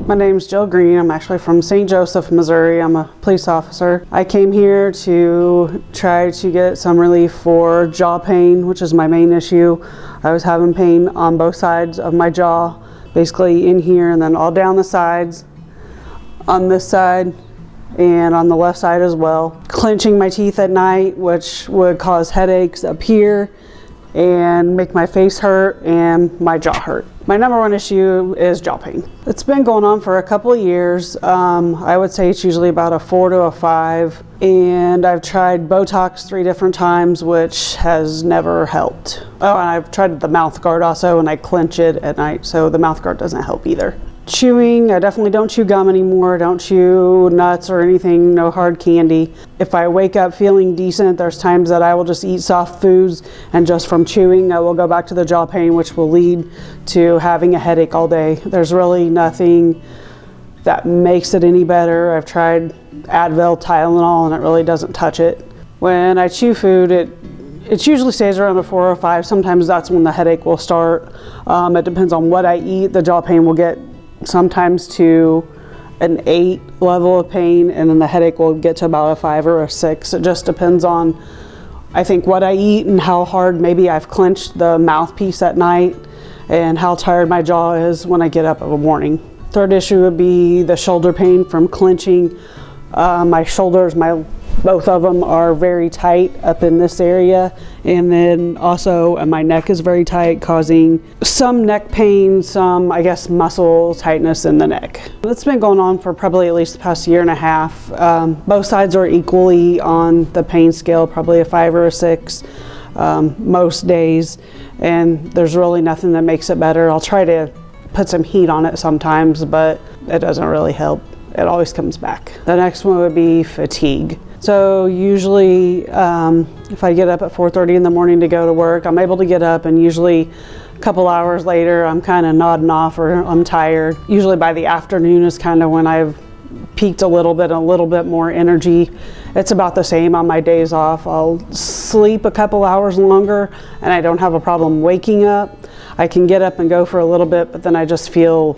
My name's Jill Green. I'm actually from St. Joseph, Missouri. I'm a police officer. I came here to try to get some relief for jaw pain, which is my main issue. I was having pain on both sides of my jaw, basically in here and then all down the sides, on this side and on the left side as well. Clenching my teeth at night, which would cause headaches up here and make my face hurt and my jaw hurt. My number one issue is jaw pain. It's been going on for a couple of years. I would say it's usually about a 4 to a 5. And I've tried Botox 3 different times, which has never helped. Oh, and I've tried the mouth guard also, and I clench it at night, so the mouth guard doesn't help either. Chewing, I definitely don't chew gum anymore. Don't chew nuts or anything, no hard candy. If I wake up feeling decent, there's times that I will just eat soft foods, and just from chewing, I will go back to the jaw pain, which will lead to having a headache all day. There's really nothing that makes it any better. I've tried Advil, Tylenol, and it really doesn't touch it. When I chew food, it usually stays around a 4 or 5. Sometimes that's when the headache will start. It depends on what I eat. The jaw pain will get sometimes to an 8 level of pain, and then the headache will get to about a 5 or a 6. It just depends on, I think, what I eat and how hard maybe I've clenched the mouthpiece at night and how tired my jaw is when I get up in the morning. Third issue would be the shoulder pain from clenching. My shoulders, both of them are very tight up in this area, and then also my neck is very tight, causing some neck pain, some, I guess, muscle tightness in the neck. It's been going on for probably at least the past 1.5 years. Both sides are equally on the pain scale, probably a 5 or a 6 most days, and there's really nothing that makes it better. I'll try to put some heat on it sometimes, but it doesn't really help. It always comes back. The next one would be fatigue. So usually if I get up at 4:30 in the morning to go to work, I'm able to get up, and usually a couple hours later I'm kind of nodding off or I'm tired. Usually by the afternoon is kind of when I've peaked a little bit more energy. It's about the same on my days off. I'll sleep a couple hours longer and I don't have a problem waking up. I can get up and go for a little bit, but then I just feel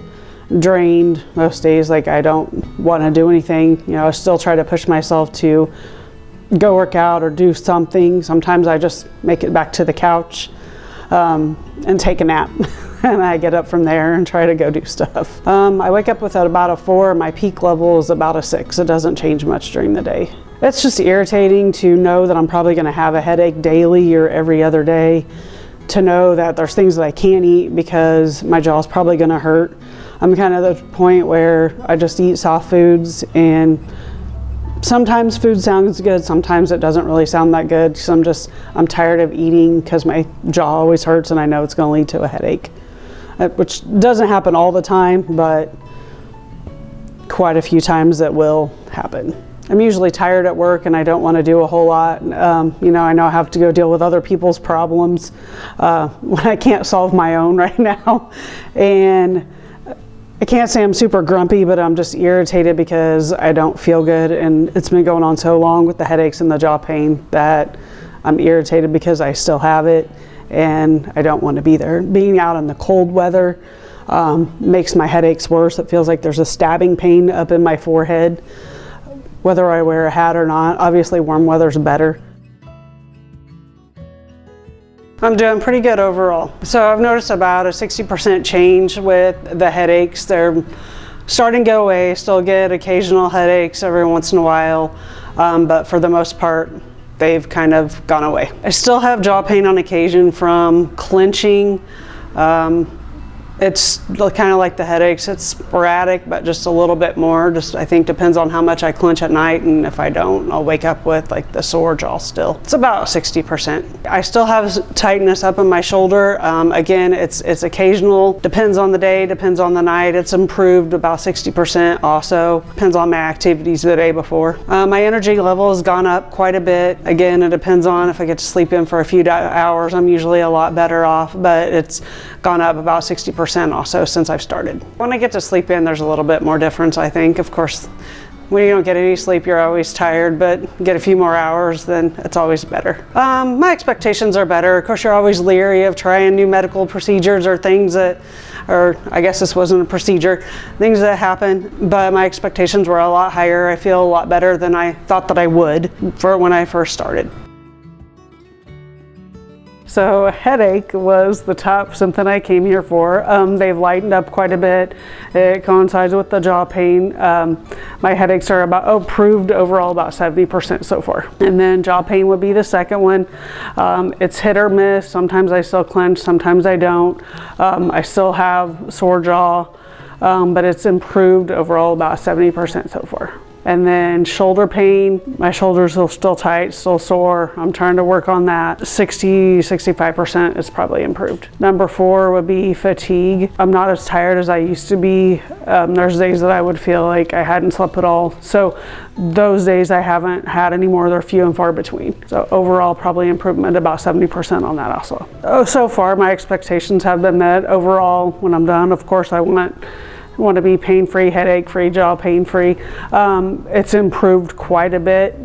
drained most days, like I don't want to do anything. You know, I still try to push myself to go work out or do something. Sometimes I just make it back to the couch and take a nap and I get up from there and try to go do stuff. I wake up with about a 4. My peak level is about a 6. It doesn't change much during the day. It's just irritating to know that I'm probably going to have a headache daily or every other day, to know that there's things that I can't eat because my jaw's probably going to hurt. I'm kind of at the point where I just eat soft foods, and sometimes food sounds good, sometimes it doesn't really sound that good, because I'm tired of eating because my jaw always hurts and I know it's going to lead to a headache, which doesn't happen all the time, but quite a few times it will happen. I'm usually tired at work and I don't want to do a whole lot. You know, I know I have to go deal with other people's problems when I can't solve my own right now. And I can't say I'm super grumpy, but I'm just irritated because I don't feel good, and it's been going on so long with the headaches and the jaw pain that I'm irritated because I still have it and I don't want to be there. Being out in the cold weather makes my headaches worse. It feels like there's a stabbing pain up in my forehead, whether I wear a hat or not. Obviously warm weather's better. I'm doing pretty good overall. So I've noticed about a 60% change with the headaches. They're starting to go away. Still get occasional headaches every once in a while, but for the most part, they've kind of gone away. I still have jaw pain on occasion from clenching. It's kind of like the headaches. It's sporadic, but just a little bit more. Just, I think, depends on how much I clench at night, and if I don't, I'll wake up with like the sore jaw still. It's about 60%. I still have tightness up in my shoulder. Again, it's occasional. Depends on the day, depends on the night. It's improved about 60% also. Depends on my activities the day before. My energy level has gone up quite a bit. Again, it depends on if I get to sleep in for a few hours. I'm usually a lot better off, but it's gone up about 60% also since I've started. When I get to sleep in, there's a little bit more difference, I think. Of course, when you don't get any sleep, you're always tired, but get a few more hours, then it's always better. My expectations are better. Of course, you're always leery of trying new medical procedures or things that or I guess this wasn't a procedure, things that happen, but my expectations were a lot higher. I feel a lot better than I thought that I would for when I first started. So a headache was the top symptom I came here for. They've lightened up quite a bit. It coincides with the jaw pain. My headaches are approved overall about 70% so far. And then jaw pain would be the second one. It's hit or miss. Sometimes I still clench, sometimes I don't. I still have sore jaw, but it's improved overall about 70% so far. And then shoulder pain, my shoulders are still tight, still sore. I'm trying to work on that. 65% is probably improved. Number 4 would be fatigue. I'm not as tired as I used to be. There's days that I would feel like I hadn't slept at all. So those days I haven't had anymore. They're few and far between. So overall, probably improvement about 70% on that also. So far, my expectations have been met. Overall, when I'm done, of course, I want to be pain-free, headache-free, jaw pain-free. It's improved quite a bit,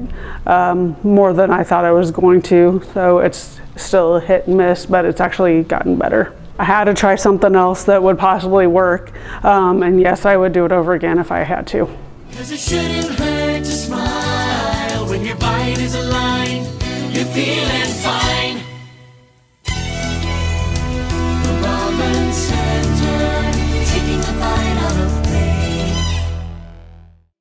more than I thought I was going to. So it's still a hit and miss, but it's actually gotten better. I had to try something else that would possibly work, and yes, I would do it over again if I had to. 'Cause it shouldn't hurt to smile when your bite is aligned. You feel it.